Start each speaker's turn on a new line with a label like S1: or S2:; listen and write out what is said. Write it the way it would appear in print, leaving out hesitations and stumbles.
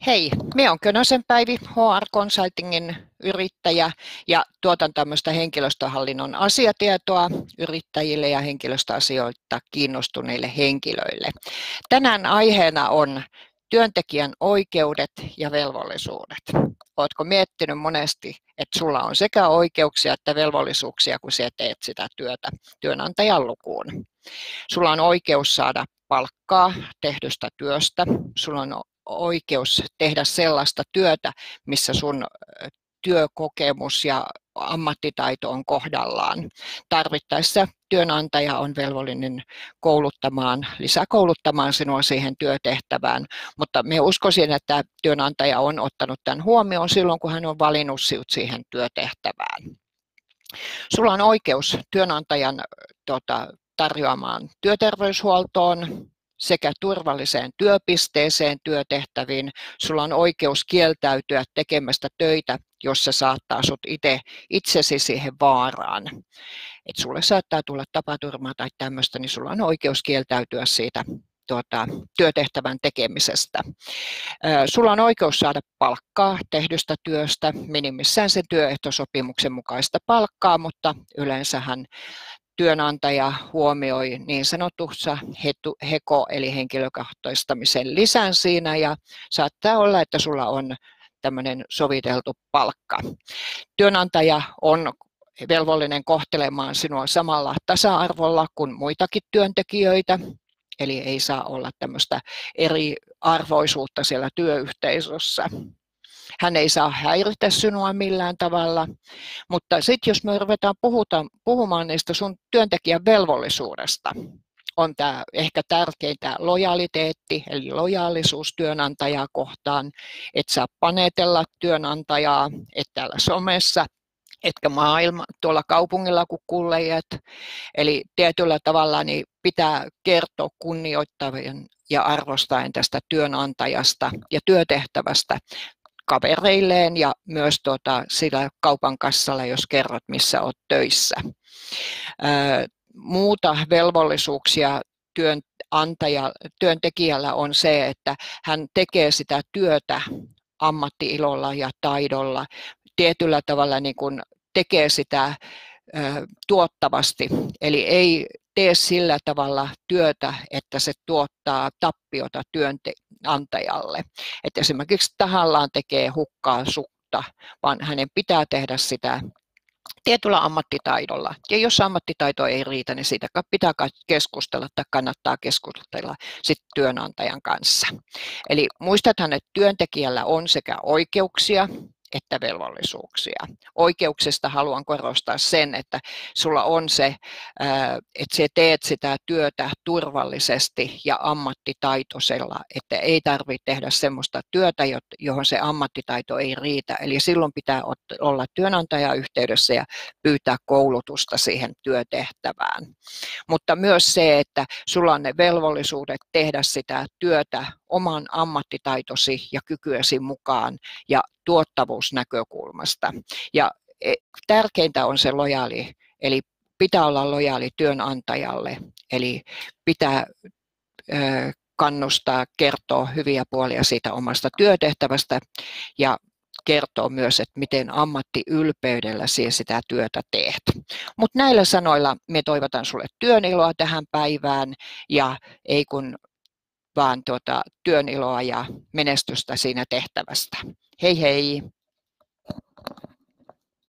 S1: Hei, minä olen Könösen Päivi, HR Consultingin yrittäjä ja tuotan tämmöistä henkilöstöhallinnon asiatietoa yrittäjille ja henkilöstöasioita kiinnostuneille henkilöille. Tänään aiheena on työntekijän oikeudet ja velvollisuudet. Oletko miettinyt monesti, että sulla on sekä oikeuksia että velvollisuuksia, kun sinä teet sitä työtä työnantajan lukuun? Sulla on oikeus saada palkkaa tehdystä työstä. Sulla on oikeus tehdä sellaista työtä, missä sun työkokemus ja ammattitaito on kohdallaan. Tarvittaessa työnantaja on velvollinen lisäkouluttamaan sinua siihen työtehtävään, mutta minä uskoisin, että työnantaja on ottanut tämän huomioon silloin, kun hän on valinnut sinut siihen työtehtävään. Sulla on oikeus työnantajan tarjoamaan työterveyshuoltoon sekä turvalliseen työpisteeseen työtehtäviin. Sulla on oikeus kieltäytyä tekemästä töitä, jossa saattaa sut itsesi siihen vaaraan. Et sulle saattaa tulla tapaturmaa tai tämmöistä, niin sulla on oikeus kieltäytyä siitä työtehtävän tekemisestä. Sulla on oikeus saada palkkaa tehdystä työstä, minimissään sen työehtosopimuksen mukaista palkkaa, mutta yleensähän työnantaja huomioi niin sanotussa HEKO eli henkilökohtaistamisen lisän siinä ja saattaa olla, että sulla on tämmöinen soviteltu palkka. Työnantaja on velvollinen kohtelemaan sinua samalla tasa-arvolla kuin muitakin työntekijöitä, eli ei saa olla tämmöistä eriarvoisuutta siellä työyhteisössä. Hän ei saa häiritä sinua millään tavalla, mutta sitten jos me ruvetaan puhumaan niistä sun työntekijän velvollisuudesta, on tämä ehkä tärkeintä lojaliteetti, eli lojaalisuus työnantajaa kohtaan, et saa panetella työnantajaa, et täällä somessa, etkä tuolla kaupungilla kun kulleet. Eli tietyllä tavalla niin pitää kertoa kunnioittavien ja arvostaen tästä työnantajasta ja työtehtävästä kavereilleen ja myös sillä kaupan kassalla, jos kerrot, missä olet töissä. Muuta velvollisuuksia työntekijällä on se, että hän tekee sitä työtä ammatti-ilolla ja taidolla, tietyllä tavalla niin kuin tekee sitä tuottavasti, eli ei tee sillä tavalla työtä, että se tuottaa tappiota työnantajalle. Että esimerkiksi tahallaan tekee hukkaa sutta, vaan hänen pitää tehdä sitä tietyllä ammattitaidolla. Ja jos ammattitaito ei riitä, niin siitä pitää keskustella tai kannattaa keskustella sitten työnantajan kanssa. Eli muistathan, että työntekijällä on sekä oikeuksia että velvollisuuksia. Oikeuksista haluan korostaa sen, että sulla on se, että sä teet sitä työtä turvallisesti ja ammattitaitoisella, että ei tarvitse tehdä sellaista työtä, johon se ammattitaito ei riitä. Eli silloin pitää olla työnantaja yhteydessä ja pyytää koulutusta siihen työtehtävään. Mutta myös se, että sulla on ne velvollisuudet tehdä sitä työtä oman ammattitaitosi ja kykyesi mukaan ja tuottavuusnäkökulmasta. Ja tärkeintä on se lojaali, eli pitää olla lojaali työnantajalle, eli pitää kannustaa, kertoa hyviä puolia siitä omasta työtehtävästä ja kertoo myös, että miten ammattiylpeydellä sinä sitä työtä teet. Mutta näillä sanoilla me toivotan sulle työn iloa tähän päivään ja ei kun vaan työn iloa ja menestystä siinä tehtävästä. Hei hei!